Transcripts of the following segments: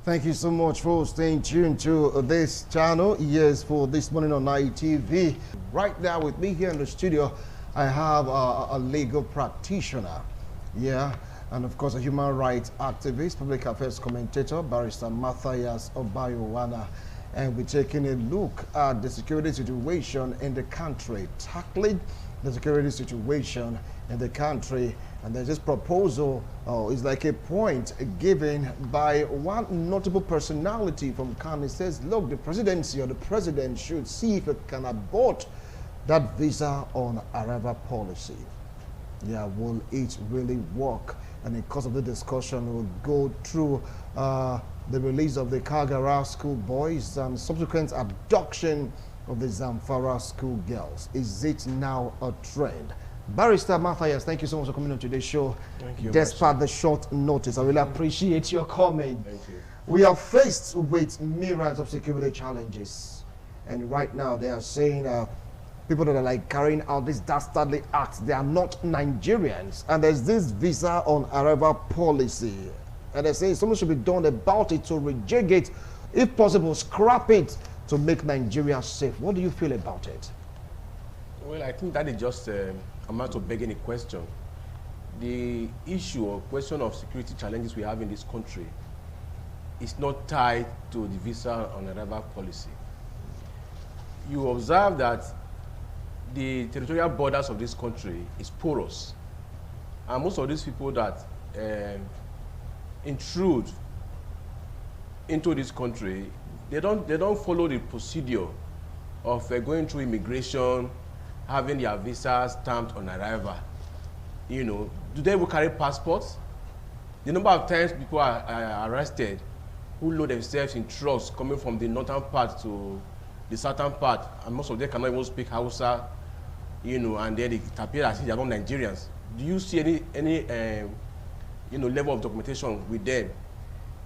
Thank you so much for staying tuned to this channel. Yes, for this morning on ITV. Right now with me here in the studio, I have a legal practitioner. Yeah, and of course a human rights activist, public affairs commentator, Barrister Matthias Obayowana. And we're taking a look at the security situation in the country, tackling the security situation in the country. And there's this proposal, is like a point given by one notable personality from Kano. It says, look, the presidency or the president should see if it can abort that visa on arrival policy. Yeah, will it really work? And in the course of the discussion, we'll go through the release of the Kagara school boys and subsequent abduction of the Zamfara school girls. Is it now a trend? Barrister Matthias, thank you so much for coming on today's show. Thank you. Despite the short notice, I really appreciate your coming. Thank you. We are faced with myriads of security challenges. And right now they are saying people that are like carrying out this dastardly acts, they are not Nigerians. And there's this visa on arrival policy. And they're saying something should be done about it to reject it, if possible, scrap it to make Nigeria safe. What do you feel about it? Well, I think that is just a matter of begging a question. The issue or question of security challenges we have in this country is not tied to the visa on arrival policy. You observe that the territorial borders of this country is porous, and most of these people that intrude into this country, they don't follow the procedure of going through immigration, having their visas stamped on arrival. You know, do they will carry passports? The number of times people are arrested who load themselves in trucks coming from the northern part to the southern part, and most of them cannot even speak Hausa, you know, and then it appears as if they are not Nigerians. Do you see any you know, level of documentation with them?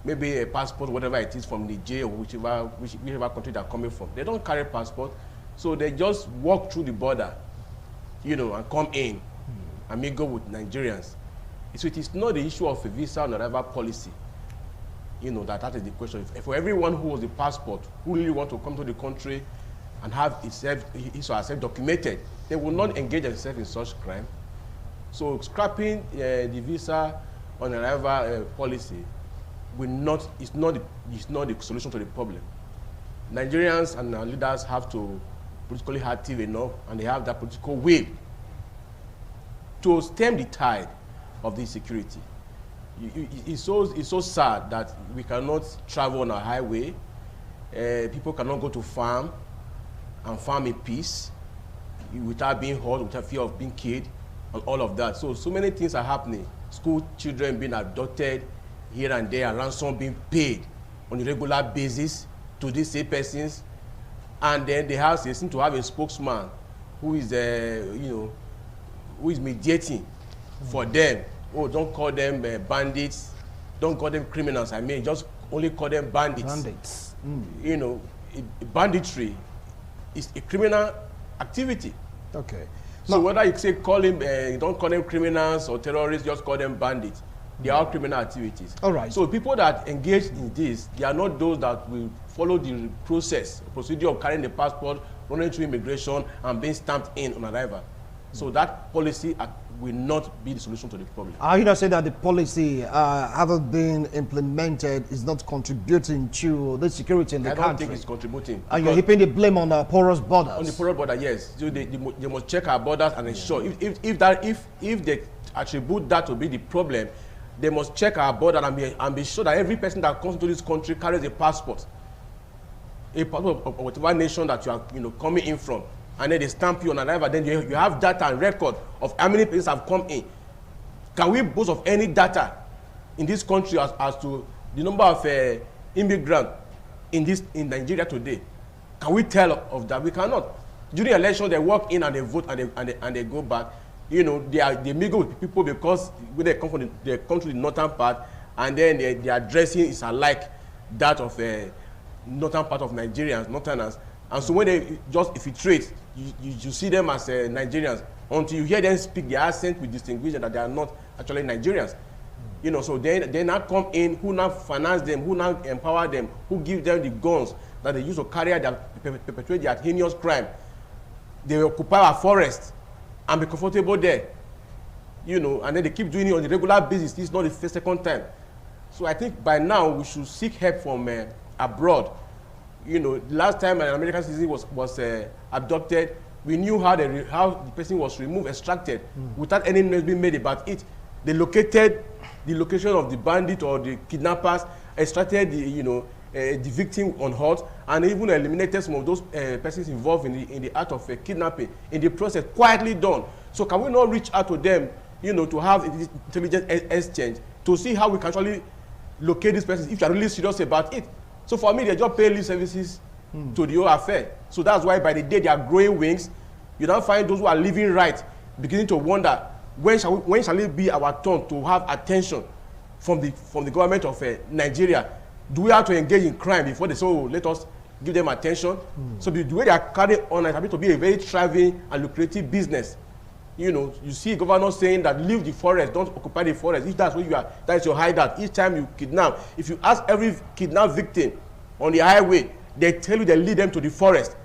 Maybe a passport, whatever it is, from Niger or whichever country they're coming from. They don't carry passport, so they just walk through the border, you know, and come in and mingle with Nigerians. So it is not the issue of a visa on arrival policy. You know, that is the question. For everyone who has a passport, who really want to come to the country and have his or herself documented, they will not engage themselves in such crime. So scrapping the visa on arrival policy will not, is not the solution to the problem. Nigerians and our leaders have to politically active enough, and they have that political will to stem the tide of this security. It's so sad that we cannot travel on a highway. People cannot go to farm and farm in peace without being hurt, without fear of being killed, and all of that. So many things are happening. School children being abducted here and there, and ransom being paid on a regular basis to these same persons. And then they seem to have a spokesman who is, you know, who is mediating for them. Oh, don't call them bandits, don't call them criminals. I mean, just only call them bandits. Bandits. You know, banditry is a criminal activity. Okay. So whether you say don't call them criminals or terrorists, just call them bandits. They are criminal activities. All right. So people that engage in this, they are not those that will follow the procedure of carrying the passport, running through immigration, and being stamped in on arrival. So that policy will not be the solution to the problem. Are you not saying that the policy haven't been implemented, is not contributing to the security in the country? I don't think it's contributing. And you're heaping the blame on the porous borders? On the porous border, yes. So they must check our borders and ensure. If they attribute that to be the problem, they must check our border and be sure that every person that comes into this country carries a passport of whatever nation that you are, you know, coming in from. And then they stamp you on arrival. Then you have data and record of how many persons have come in. Can we boast of any data in this country as to the number of immigrants in Nigeria today? Can we tell of that? We cannot. During election, they walk in and they vote and they go back. You know, they mingle with people because when they come from they come to the northern part, and then their dressing is alike that of northern part of Nigerians, northerners. And so when they just infiltrate, you see them as Nigerians until you hear them speak their accent with distinguish that they are not actually Nigerians. You know, so they now come in, who now finance them, who now empower them, who give them the guns that they use to carry out perpetrate their heinous crime. They occupy our forest and be comfortable there. You know, and then they keep doing it on a regular basis. This is not the first, second time. So I think by now we should seek help from abroad. You know, the last time an American citizen was abducted, we knew how the person was removed, extracted, without any noise being made about it. They located the location of the bandit or the kidnappers, extracted the victim on hot, and even eliminated some of those persons involved in the act of kidnapping. In the process, quietly done. So can we not reach out to them, you know, to have intelligent exchange to see how we can actually locate these persons if you are really serious about it? So for me, they just pay lip services to the whole affair. So that's why by the day they are growing wings, you don't find those who are living right beginning to wonder, when shall it be our turn to have attention from the government of Nigeria? Do we have to engage in crime before they say, oh, let us give them attention? So the way they are carrying on is having to be a very thriving and lucrative business. You know, you see a governor saying that leave the forest, don't occupy the forest. If that's where you are, that is your hideout. Each time you kidnap, if you ask every kidnapped victim on the highway, they tell you they lead them to the forest.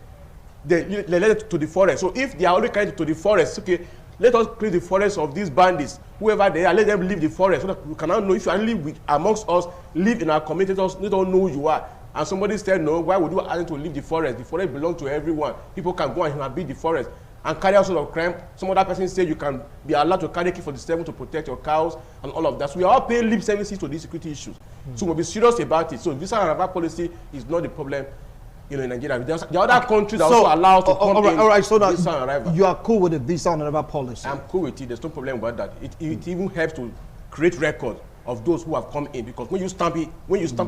They lead them to the forest. So if they are only carried to the forest, okay, let us clear the forest of these bandits, whoever they are, let them leave the forest so that we cannot know if you are live amongst us, live in our community, let us know who you are. And somebody said, no, why would you ask them to leave the forest? The forest belongs to everyone. People can go and inhabit the forest and carry out sort of crime. Some other person said you can be allowed to carry AK-47 to protect your cows and all of that. So we are all paying lip services to these security issues. So we'll be serious about it. So visa and arrival policy is not the problem, you know, in Nigeria. There's the other countries that also allow us to come in. All right, so now visa and arrival. You are cool with the visa and arrival policy? I'm cool with it. There's no problem about that. It even helps to create record of those who have come in, because when you stamp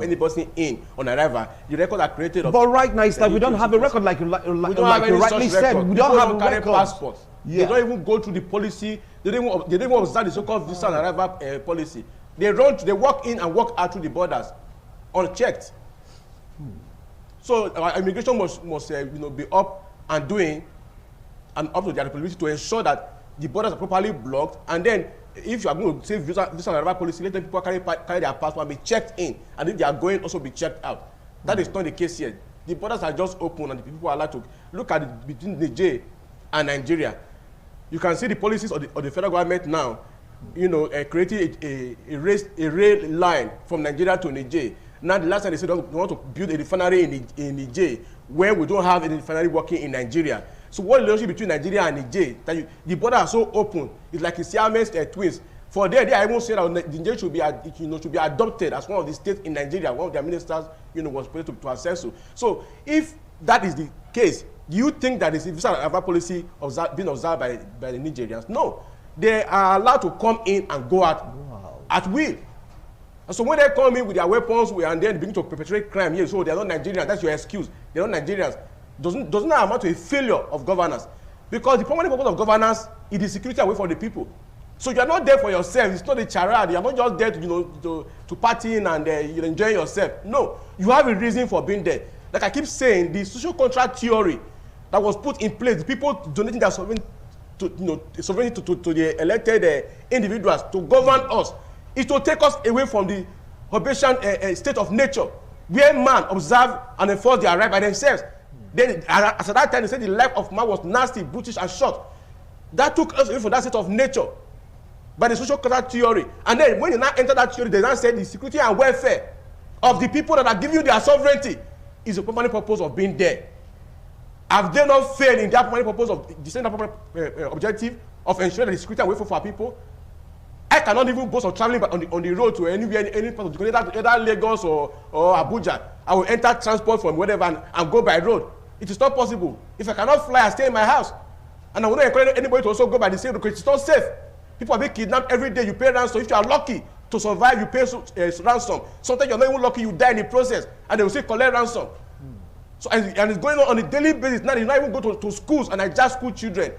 any person in on arrival, the records are created. But right now it's like we don't have a record, like you rightly said. We don't have a record. Passports. Yeah. They don't even go through the policy. They don't even observe the so-called visa and arrival policy. They walk in and walk out through the borders unchecked. So our immigration must be up and doing and up to their responsibility to ensure that the borders are properly blocked. And then if you are going to say visa and arrival policy, let the people carry their passport and be checked in, and if they are going, also be checked out. That is not the case here. The borders are just open and the people are allowed to look at it between Niger and Nigeria. You can see the policies of the federal government now, you know, creating a rail line from Nigeria to Niger. Now the last time they said they want to build a refinery in Niger, where we don't have any refinery working in Nigeria. So what relationship between Nigeria and Niger? That the border are so open. It's like a Siamese twins. For there, they even say that Niger should be adopted as one of the states in Nigeria. One of their ministers, was supposed to assess so. So if that is the case, do you think that is a visa and arrival policy being observed by the Nigerians? No, they are allowed to come in and go out at will. And so when they come in with their weapons and then begin to perpetrate crime, yes, so they are not Nigerians. That's your excuse. They are not Nigerians. Doesn't that amount to a failure of governance? Because the primary purpose of governance is the security away from the people. So you are not there for yourself. It's not a charade. You are not just there to party in and you're enjoying yourself. No, you have a reason for being there. Like I keep saying, the social contract theory that was put in place, the people donating their sovereignty to the elected individuals to govern us, is to take us away from the Hobbesian state of nature, where man observe and enforce their right by themselves. Then, as at that time, they said the life of man was nasty, brutish, and short. That took us away from that state of nature by the social contract theory. And then, when you now enter that theory, they now say the security and welfare of the people that are giving you their sovereignty is the primary purpose of being there. Have they not failed in that primary purpose of the same objective of ensuring that the security and welfare for our people? I cannot even boast of traveling on the road to anywhere, any part of the country, either Lagos or Abuja. I will enter transport from wherever and go by road. It is not possible. If I cannot fly, I stay in my house. And I will not encourage anybody to also go by the same road because it's not safe. People are being kidnapped every day. You pay ransom. If you are lucky to survive, you pay ransom. Sometimes you're not even lucky, you die in the process. And they will say, collect ransom. So, and it's going on a daily basis. Now you not even go to schools and hijack school children.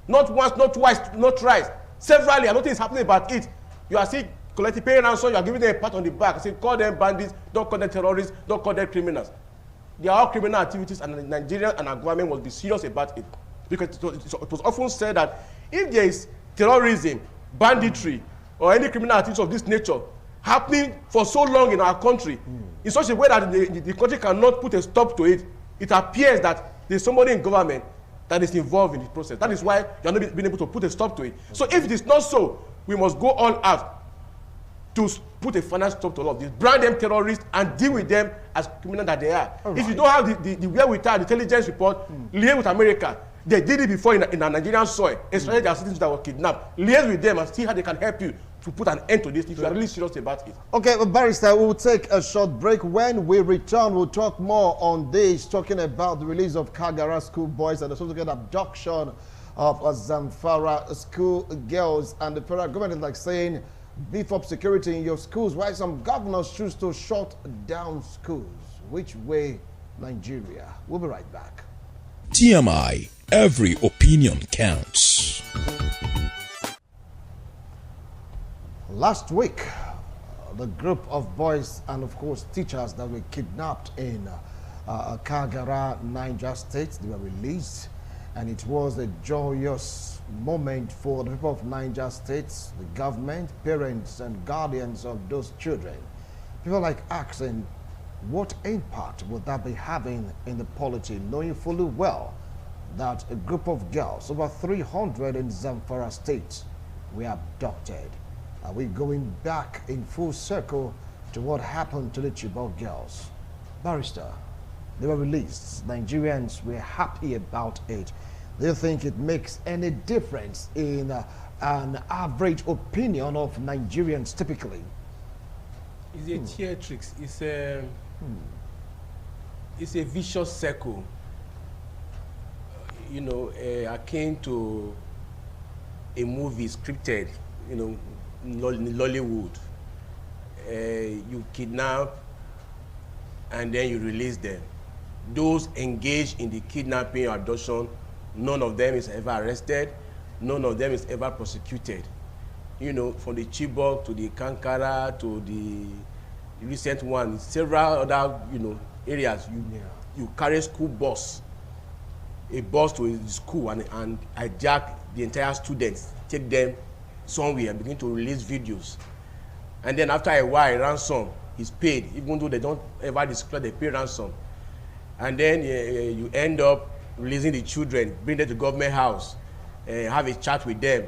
Not once, not twice, not thrice. Severally, and nothing is happening about it. You are still collecting pay ransom, you are giving them a pat on the back. Say, call them bandits, don't call them terrorists, don't call them criminals. They are all criminal activities, and Nigeria and our government must be serious about it. Because it was often said that if there is terrorism, banditry, or any criminal activity of this nature, happening for so long in our country in such a way that the country cannot put a stop to it. It appears that there's somebody in government that is involved in the process. That is why you are not being able to put a stop to it. So if it is not so, we must go all out to put a final stop to all of this. Brand them terrorists and deal with them as criminals that they are. Right. If you don't have the wherewithal, the intelligence report, liaise with America. They did it before in a Nigerian soil, especially their citizens that were kidnapped. Liaise with them and see how they can help you to put an end to this if you are really serious about it. Okay, Barrister, we'll take a short break. When we return, we'll talk more on this, talking about the release of Kagara school boys and the subsequent abduction of Zamfara school girls. And the federal government is like saying, beef up security in your schools, while some governors choose to shut down schools. Which way, Nigeria? We'll be right back. TMI, every opinion counts. Last week, the group of boys and of course teachers that were kidnapped in Kagara, Niger State, they were released, and it was a joyous moment for the people of Niger State, the government, parents and guardians of those children. People like asking, what impact would that be having in the polity, knowing fully well that a group of girls, over 300 in Zamfara State, were abducted? Are we going back in full circle to what happened to the Chibok girls? Barrister, they were released. Nigerians were happy about it. Do you think it makes any difference in an average opinion of Nigerians typically? It's a theatrics. It's a vicious circle. You know, akin to a movie scripted, you know, Lollywood. You kidnap and then you release them. Those engaged in the kidnapping or abduction, none of them is ever arrested, none of them is ever prosecuted. You know, from the Chibok to the Kankara to the recent one, several other, you know, areas. You carry school bus, a bus to a school and hijack the entire students, take them somewhere and begin to release videos. And then after a while, ransom is paid, even though they don't ever disclose they pay ransom. And then you end up releasing the children, bring them to government house, have a chat with them.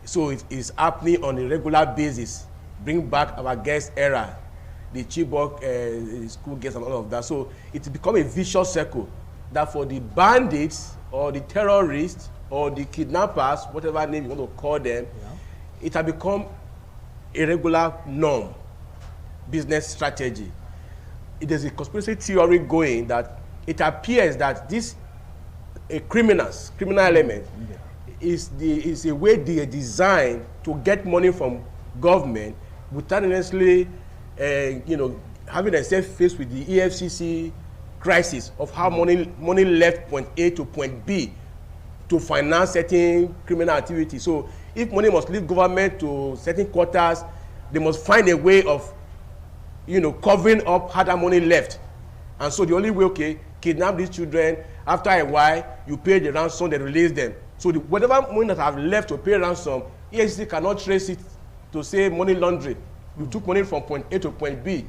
So it is happening on a regular basis. Bring back our guest era, the Chibok school girls and all of that. So it's become a vicious circle that for the bandits or the terrorists or the kidnappers, whatever name you want to call them, it has become a regular norm, business strategy. There's a conspiracy theory going that it appears that this criminal element is a way they are designed to get money from government without necessarily, you know, having themselves faced with the EFCC crisis of how money left point A to point B to finance certain criminal activity. So if money must leave government to certain quarters, they must find a way of, you know, covering up how that money left. And so the only way, okay, kidnap these children, after a while, you pay the ransom, they release them. So whatever money that have left to pay ransom, EFCC cannot trace it to say money laundering. You took money from point A to point B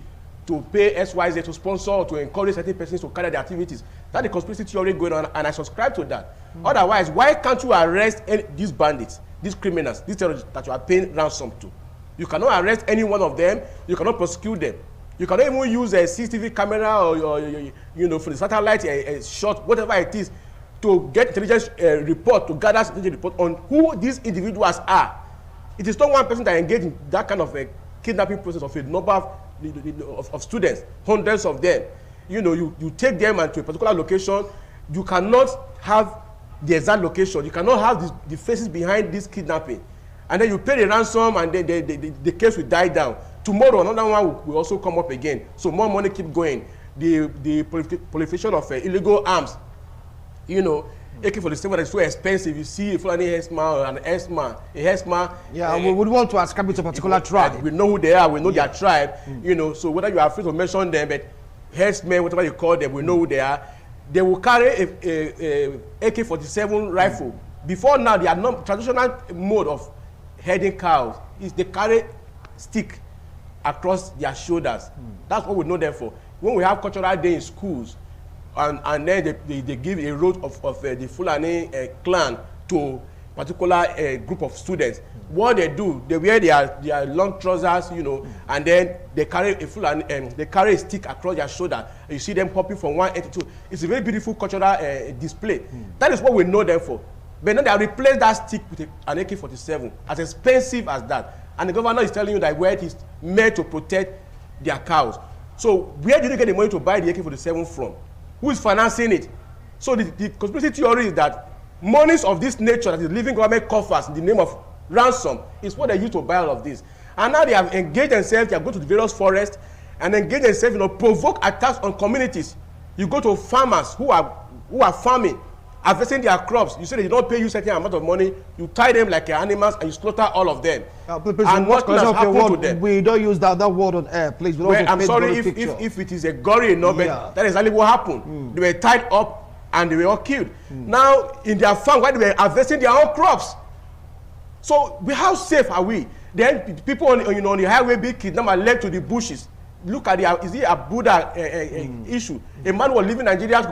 to pay SYZ, to sponsor, or to encourage certain persons to carry their activities. That's the conspiracy theory going on, and I subscribe to that. Otherwise, why can't you arrest these bandits, these criminals, these terrorists that you are paying ransom to? You cannot arrest any one of them. You cannot prosecute them. You cannot even use a CCTV camera or you know, for the satellite a shot, whatever it is, to get intelligence report, to gather intelligence report on who these individuals are. It is not one person that engaged in that kind of a kidnapping process of a number of students, hundreds of them. You know, you take them to a particular location. You cannot have the exact location. You cannot have the faces behind this kidnapping. And then you pay the ransom, and then the case will die down. Tomorrow, another one will also come up again. So more money keep going. The proliferation of illegal arms. You know, AK-47 is so expensive. You see a Fulani herdsman or an herdsman. Yeah, we would want to ascribe it to a particular tribe. We know who they are. We know their tribe. You know, so whether you are afraid to mention them, but herdsmen, whatever you call them, we know who they are. They will carry a AK-47 rifle. Before now, they are not traditional mode of herding cows. Is they carry stick across their shoulders. That's what we know them for. When we have cultural day in schools, and then they give a road of the Fulani clan to particular group of students. What they do, they wear their long trousers, you know, and then they carry a Fulani, they carry a stick across their shoulder. And you see them hopping from one end to two. It's a very beautiful cultural display. That is what we know them for. But then they have replaced that stick with an AK-47, as expensive as that. And the governor is telling you that where it is made to protect their cows. So where did you get the money to buy the AK-47 from? Who is financing it? So the conspiracy theory is that monies of this nature that is leaving government coffers in the name of ransom is what they use to buy all of this. And now they have engaged themselves, they have gone to the various forests and engaged themselves, you know, provoke attacks on communities. You go to farmers who are farming, harvesting their crops. You say they don't pay you certain amount of money, you tie them like animals and you slaughter all of them. Please, and what has happened to them? We don't use that word on air, please. Well, I'm sorry if it is a gory enough, but that is exactly what happened. They were tied up and they were all killed. Now, in their farm, while they were harvesting their own crops. So, how safe are we? Then people on the highway being kidnapped and led to the bushes. Look at is it a Buddha issue? A man was leaving Nigeria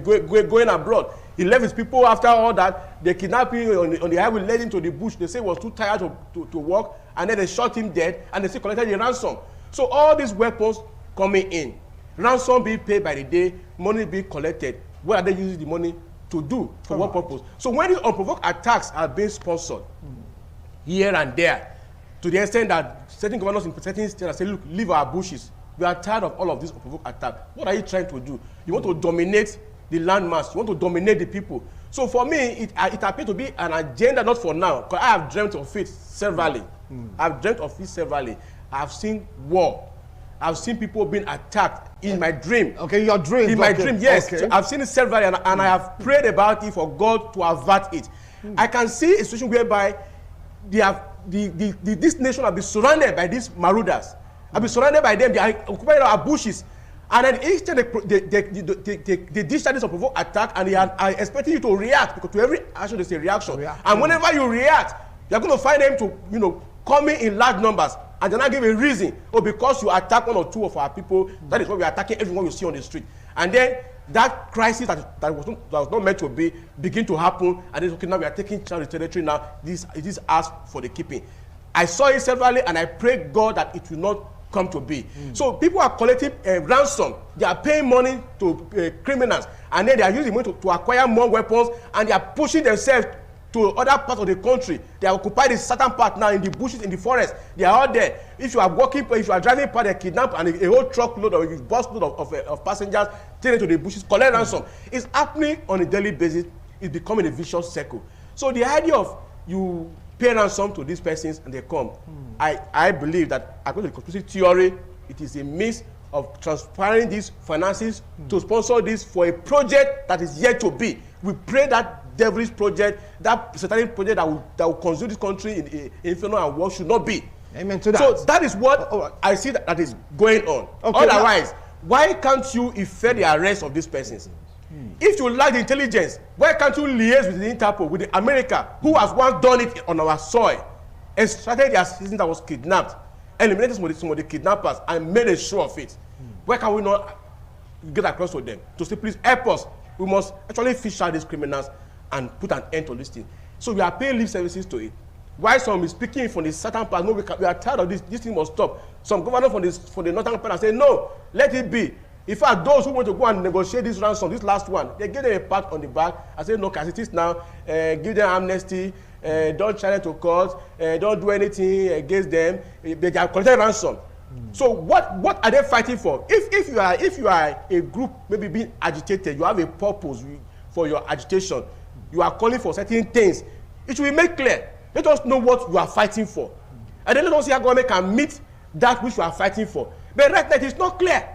going abroad. He left his people after all that. They kidnapped him on the highway, led him to the bush. They say he was too tired to walk, and then they shot him dead, and they say collected the ransom. So all these weapons coming in, ransom being paid by the day, money being collected. What are they using the money to do? For what purpose? So when these unprovoked attacks are being sponsored here and there, to the extent that certain governors in certain states say, look, leave our bushes. We are tired of all of these unprovoked attacks. What are you trying to do? You want to dominate the landmass. You want to dominate the people. So for me, it appears to be an agenda, not for now, because I have dreamt of it severally. I've dreamt of it severally. I've seen war. I've seen people being attacked in my dream. Okay, your dream. In my dream, yes. Okay. So I've seen it severally, and I have prayed about it for God to avert it. I can see a situation whereby they have this nation has been surrounded by these marauders. I've been surrounded by them. They are occupying our bushes. And then each time they discharge this unprovoked attack, and they are expecting you to react, because to every action there's a reaction. And whenever you react, you're going to find them to, coming in large numbers, and they're not giving a reason. Oh, because you attack one or two of our people, that is why we're attacking everyone you see on the street. And then that crisis that was not meant to be begin to happen, and then okay, now we are taking charge of the territory now. It is asked for the keeping. I saw it severally, and I pray God that it will not come to be. So people are collecting ransom. They are paying money to criminals, and then they are using money to acquire more weapons, and they are pushing themselves to other parts of the country. They are occupied in certain part now, in the bushes, in the forest. They are out there. If you are walking, if you are driving past, they kidnap, and a whole truckload or a bus load of passengers taken to the bushes, collect ransom. It's happening on a daily basis. It's becoming a vicious circle. So the idea of you pay ransom to these persons and they come, I believe that according to the conspiracy theory, it is a means of transferring these finances to sponsor this for a project that is yet to be. We pray that devilish project, that satanic project that will consume this country in inferno and war should not be. Amen to that. So that is what I see that is going on. Okay, otherwise, why can't you effect the arrest of these persons? If you lack the intelligence, why can't you liaise with the Interpol, with the America, who has once done it on our soil, and started their citizen that was kidnapped, eliminated some of the kidnappers, and made a show of it? Why can we not get across to them to say, please help us? We must actually fish out these criminals and put an end to this thing. So we are paying lip services to it. Why some is speaking from the southern part? No, we are tired of this. This thing must stop. Some governors from the northern part say, no, let it be. In fact, those who want to go and negotiate this ransom, this last one, they give them a pat on the back and say, no, as it is now, give them amnesty, don't challenge to court, don't do anything against them. They are collecting ransom. So what are they fighting for? If you are a group maybe being agitated, you have a purpose for your agitation, you are calling for certain things, it should be made clear. Let us know what you are fighting for. And then let us see how government can meet that which you are fighting for. But right now, it is not clear.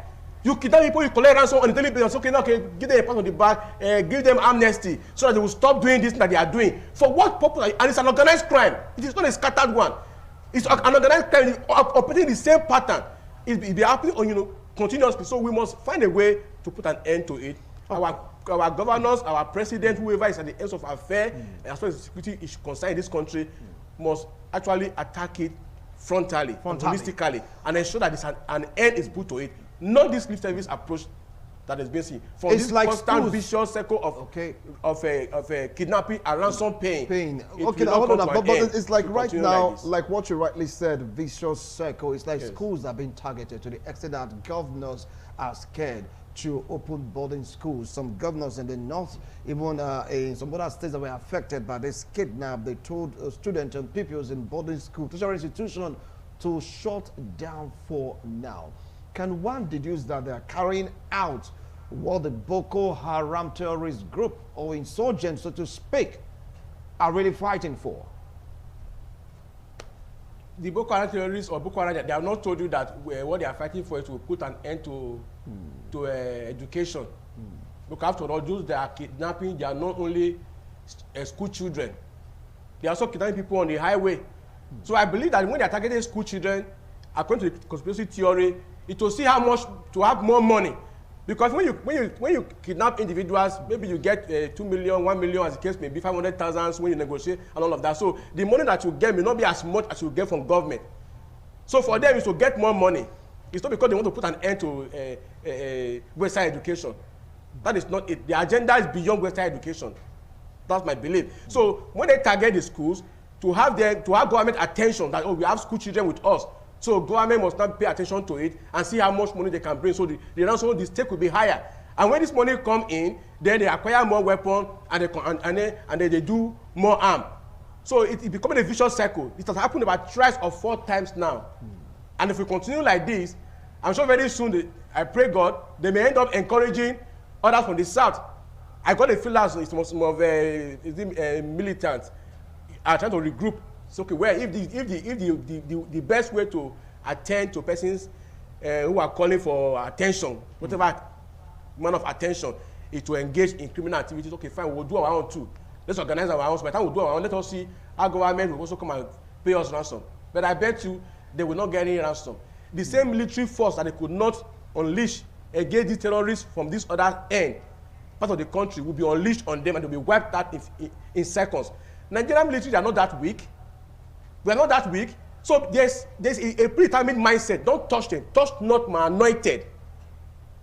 You kidnap people, you collect ransom on the daily basis. Okay, now, okay, give them a pat on the back, give them amnesty, so that they will stop doing this that they are doing. For what purpose? And it's an organized crime. It is not a scattered one. It's an organized crime operating the same pattern. It be happening on, continuously. So we must find a way to put an end to it. Our governors, our president, whoever is at the end of our affair, as far as security is concerned in this country, must actually attack it frontally. And holistically, and ensure that an end is put to it. Not this lip service approach that has been seen. From it's this like constant vicious cycle of kidnapping and ransom paying. Okay, but it's like right now, like what you rightly said, vicious circle. It's like schools are being targeted to the extent that governors are scared to open boarding schools. Some governors in the north, even in some other states that were affected by this kidnap, they told students and pupils in boarding school, tertiary institution, to shut down for now. Can one deduce that they are carrying out what the Boko Haram terrorist group or insurgents, so to speak, are really fighting for? The Boko Haram terrorists or Boko Haram, they have not told you that what they are fighting for is to put an end to education. Look, after all, those that are kidnapping, they are not only school children. They are also kidnapping people on the highway. So I believe that when they are targeting school children, according to the conspiracy theory, it will see how much to have more money. Because when you kidnap individuals, maybe you get 2 million, 1 million, as the case may be, 500,000 when you negotiate and all of that. So the money that you get may not be as much as you get from government. So for them, is to get more money. It's not because they want to put an end to Western education. That is not it. The agenda is beyond Western education. That's my belief. So when they target the schools, to have government attention that, oh, we have school children with us. So government must not pay attention to it and see how much money they can bring. So the stake will be higher. And when this money come in, then they acquire more weapons and they do more harm. So it becomes a vicious cycle. It has happened about thrice or 4 times now. And if we continue like this, I'm sure very soon, I pray God, they may end up encouraging others from the south. I got a feeling it's some of militants are trying to regroup. It's okay. Well, if the best way to attend to persons who are calling for attention, whatever amount of attention, is to engage in criminal activities. Okay, fine. We'll do our own too. Let's organize our own. By the time we do our own, let us see how government will also come and pay us ransom. But I bet you they will not get any ransom. The same military force that they could not unleash against these terrorists from this other end, part of the country, will be unleashed on them and they'll be wiped out in seconds. Nigerian military are not that weak. We are not that weak. So there's a predetermined mindset. Don't touch them. Touch not my anointed.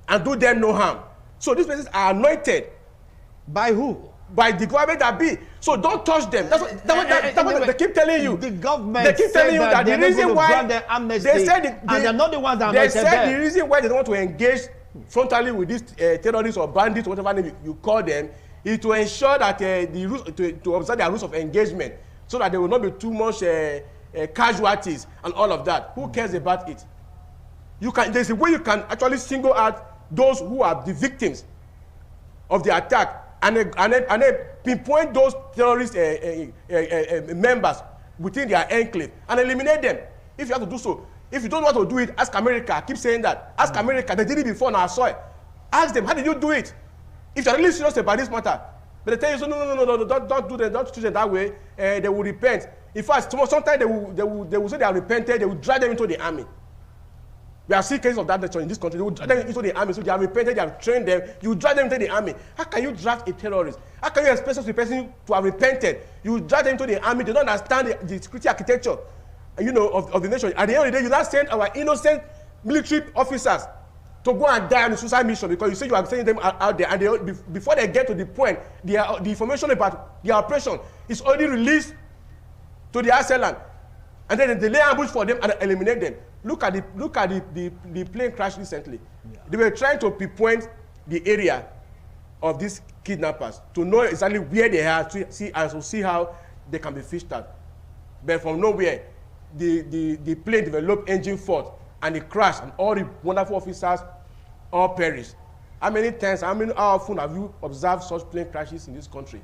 And do them no harm. So these places are anointed. By who? By the government that be. So don't touch them. That's what they keep telling you. The government they keep telling you that the reason why they said they're not the ones that they said the reason why they don't want to engage frontally with these terrorists or bandits or whatever name you call them is to ensure that to observe their rules of engagement, so that there will not be too much casualties and all of that. Who cares about it? There's a way you can actually single out those who are the victims of the attack and pinpoint those terrorist members within their enclave and eliminate them. If you have to do so. If you don't want to do it, ask America. I keep saying that. Ask America. They did it before on our soil. Ask them, how did you do it? If you're really serious about this matter, but they tell you, so, no, don't do that, don't treat them that way. They will repent. In fact, sometimes they will say they are repented. They will drag them into the army. We have seen cases of that nature in this country. They will drag them into the army. So they are repented. They have trained them. You drag them into the army. How can you draft a terrorist? How can you expect such a person to have repented? You drag them into the army. They don't understand the security architecture, of the nation. At the end of the day, you now send our innocent military officers to go and die on the suicide mission because you say you are sending them out there, and before they get to the point, the information about the operation is already released to the assailant, and then they lay ambush for them and eliminate them. Look at the plane crash recently. Yeah. They were trying to pinpoint the area of these kidnappers to know exactly where they are to see how they can be fished out. But from nowhere, the plane developed engine fault and it crashed, and all the wonderful officers all perished. How often have you observed such plane crashes in this country?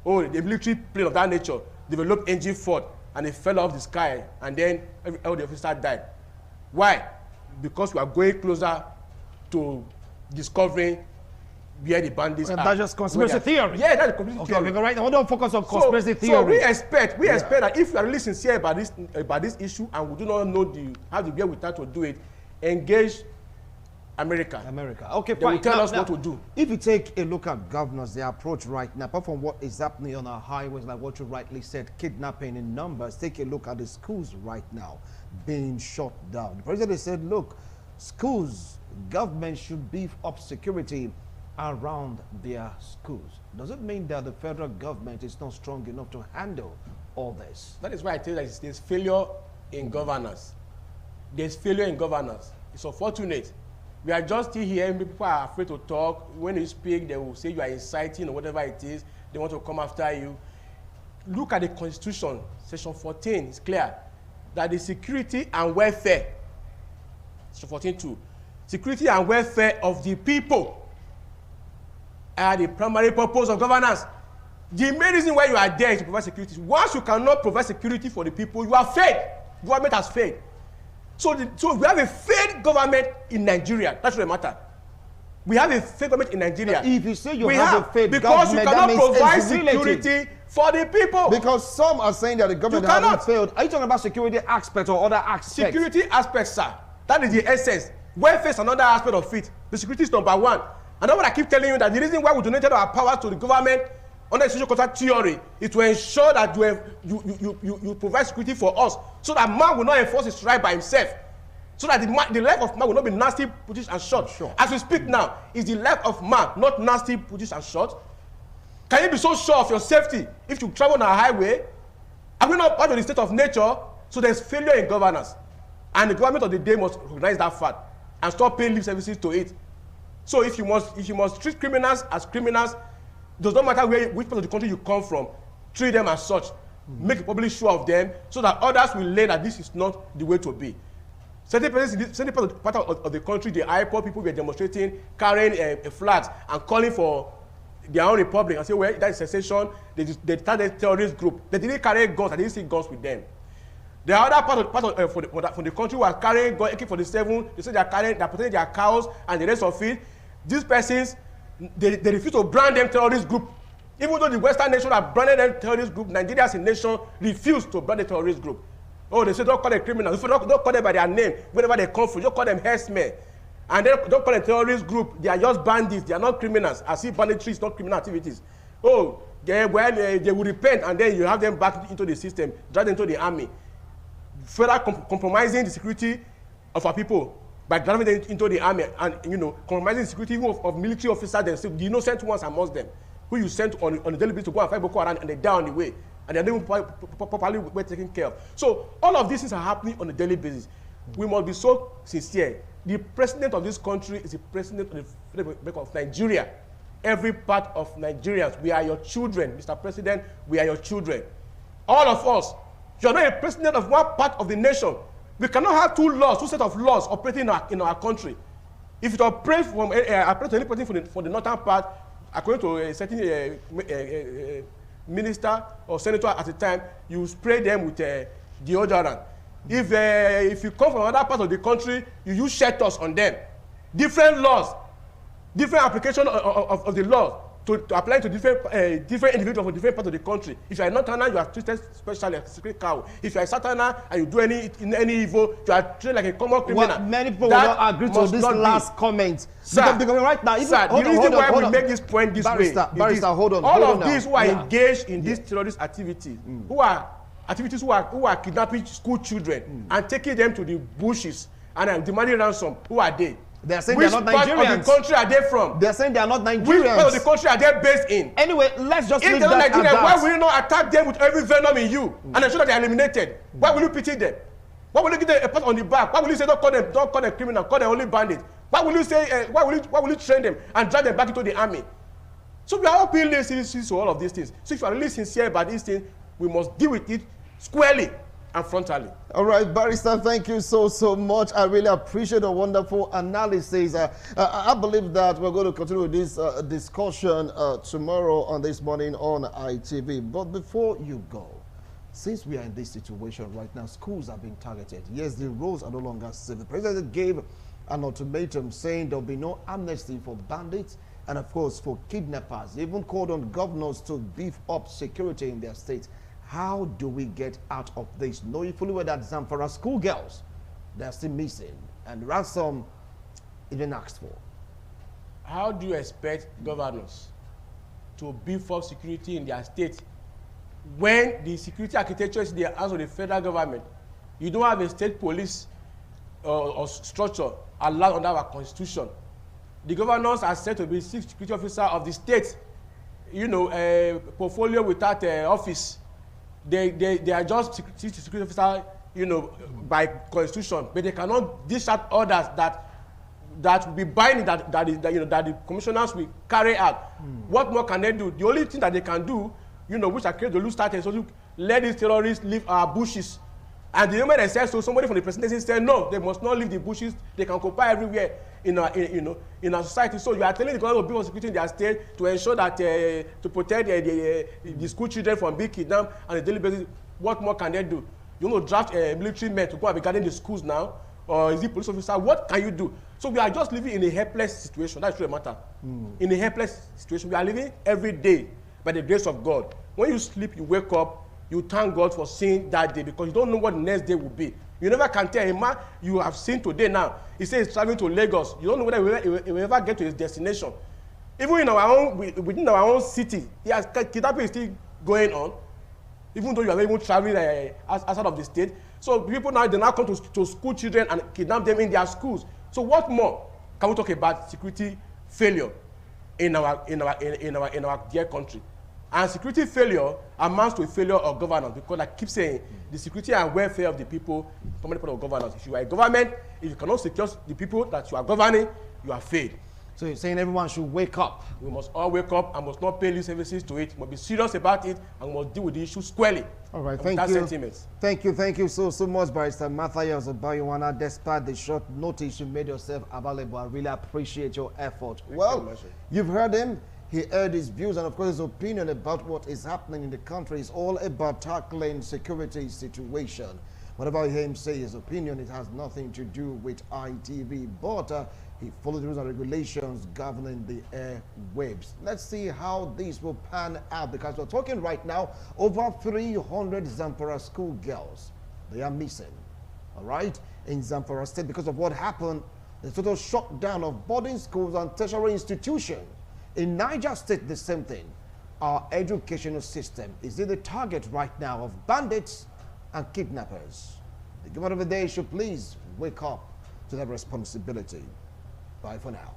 Oh, the military plane of that nature developed engine fault and it fell off the sky, and then all the officers died. Why? Because we are going closer to discovering where the bandits are. That's just conspiracy theory. Yeah, that's conspiracy theory. Okay, right. I don't focus on conspiracy theory. So we expect that if you are really sincere about this issue, and we do not know how to get with that to do it, engage America. Okay, They fine. will tell us what to do. If you take a look at governors, their approach right now, apart from what is happening on our highways, like what you rightly said, kidnapping in numbers, take a look at the schools right now being shut down. The president said, look, schools, government should beef up security around their schools. Does it mean that the federal government is not strong enough to handle all this? That is why I tell you that there's failure in governance. There's failure in governance. It's unfortunate. We are just still here, people are afraid to talk. When you speak, they will say you are inciting or whatever it is. They want to come after you. Look at the Constitution, Section 14, it's clear that the security and welfare, Section 14.2, security and welfare of the people are the primary purpose of governance. The main reason why you are there is to provide security. Once you cannot provide security for the people, you are failed. Government has failed. So we have a failed government in Nigeria. That's what matters. We have a failed government in Nigeria. But if you say you have a failed because government, you cannot provide security security for the people. Because some are saying that the government hasn't failed. Are you talking about security aspects or other aspects? Security aspects, sir. That is the essence. Welfare is another aspect of it. The security is number one. And that's what I keep telling you, that the reason why we donated our powers to the government under the social contract theory is to ensure that you provide security for us, so that man will not enforce his right by himself, so that the life of man will not be nasty, put and short. Sure. As we speak now, is the life of man not nasty, put and short? Can you be so sure of your safety if you travel on a highway? Are we not part of the state of nature? So there's failure in governance, and the government of the day must recognize that fact and stop paying lip services to it. So if you must treat criminals as criminals, it does not matter which part of the country you come from, treat them as such. Make a public show of them so that others will learn that this is not the way to be. Certain part of the country, the IPOB people were demonstrating, carrying flags and calling for their own republic and say, well, that is secession. They started a terrorist group. They didn't carry guns. I didn't see guns with them. The other for the country who are carrying AK-47. They say they're protecting their cows and the rest of it. These persons, they refuse to brand them terrorist group. Even though the Western nation have branded them terrorist group, Nigeria as a nation refused to brand a terrorist group. Oh, they say don't call them criminals. Don't call them by their name, wherever they come from. Don't call them herdsmen. And then don't call them terrorist group. They are just bandits. They are not criminals. As if banditry is not criminal activities. Oh, they will repent, and then you have them back into the system, drag them into the army, further compromising the security of our people by driving them into the army, and compromising the security even of military officers themselves, the innocent ones amongst them, who you sent on a daily basis to go and fight Boko Haram, and they die on the way, and they are not properly well taken care of. So all of these things are happening on a daily basis. We must be so sincere. The president of this country is the president of the Federal Republic of Nigeria. Every part of Nigerians, we are your children, Mr. President. We are your children. All of us. You are not a president of one part of the nation. We cannot have two sets of laws operating in our country. If you operate from any person for the northern part, according to a certain minister or senator at the time, you spray them with deodorant. If you come from another part of the country, you use shelters on them. Different laws, different application of the law to apply to different individuals from different parts of the country. If you are not Northerner, you are treated specially like a secret cow. If you are Southerner and you do any evil, you are treated like a common criminal. Well, many people will not agree to this last comment. Sir, because right now, the reason why we make this point this way, Barrister, hold on. All of these who are engaged in these terrorist activities, who are kidnapping school children and taking them to the bushes and demanding ransom, who are they? They are saying they are not Nigerians. Which part of the country are they from? They are saying they are not Nigerians. Which part of the country are they based in? Anyway, let's just leave that at that. If they are not Nigerians, why will you not attack them with every venom in you and ensure that they are eliminated? Why will you pity them? Why will you give them a pat on the back? Why will you say don't call them criminal, call them only bandits? Why will you say why will you train them and drag them back into the army? So we are all being lazy to all of these things. So if you are really sincere about these things, we must deal with it squarely and frontally. All right, Barrister, thank you so much. I really appreciate the wonderful analysis. I believe that we're going to continue with this discussion tomorrow on This Morning on ITV. But before you go, since we are in this situation right now, schools are being targeted. Yes, the rules are no longer safe. The president gave an ultimatum saying there will be no amnesty for bandits and, of course, for kidnappers. He even called on governors to beef up security in their states. How do we get out of this? Knowing fully well that Zamfara schoolgirls, they're still missing. And there are some even asked for. How do you expect governors to beef up security in their state when the security architecture is in the hands of the federal government? You don't have a state police or structure allowed under our constitution. The governors are said to be chief security officer of the state. You know, a portfolio without office. They are just chief security officer, you know, by constitution, but they cannot dish out orders that will be binding, that the commissioners will carry out. What more can they do? The only thing that they can do, you know, which Akeredolu started, so to let these terrorists leave our bushes. And the moment they said so, somebody from the presidency said no, they must not leave the bushes. They can occupy everywhere in our society. So you are telling the government to build security in their state to ensure that to protect the school children from being kidnapped on a daily basis. What more can they do? You know, draft military men to go and be guarding the schools now, or is it police officer? What can you do? So we are just living in a helpless situation. That's really the matter. In a helpless situation, we are living every day by the grace of God. When you sleep, you wake up, you thank God for seeing that day, because you don't know what the next day will be. You never can tell a man you have seen today now. He says he's traveling to Lagos. You don't know whether he will ever get to his destination. Even in our own, within our own city, kidnapping is still going on, even though you are not even traveling outside of the state. So people now, they now come to school children and kidnap them in their schools. So what more can we talk about security failure in our dear country? And security failure amounts to a failure of governance, because I keep saying the security and welfare of the people is a part of governance. If you are a government, if you cannot secure the people that you are governing, you are failed. So you're saying everyone should wake up? We must all wake up and must not pay lip services to it. We must be serious about it and we must deal with the issue squarely. All right, thank you. Thank you so much, Barrister Matthias Obayiwana. Despite the short notice you made yourself available, I really appreciate your effort. Well, you've heard him. He aired his views and, of course, his opinion about what is happening in the country. It's all about tackling security situation. Whenever I hear him say his opinion, it has nothing to do with ITV, but he followed the rules and regulations governing the airwaves. Let's see how this will pan out, because we're talking right now over 300 Zamfara schoolgirls. They are missing, all right, in Zamfara State because of what happened, the total shutdown of boarding schools and tertiary institutions. In Niger State, the same thing. Our educational system is in the target right now of bandits and kidnappers. The government of the day should please wake up to that responsibility. Bye for now.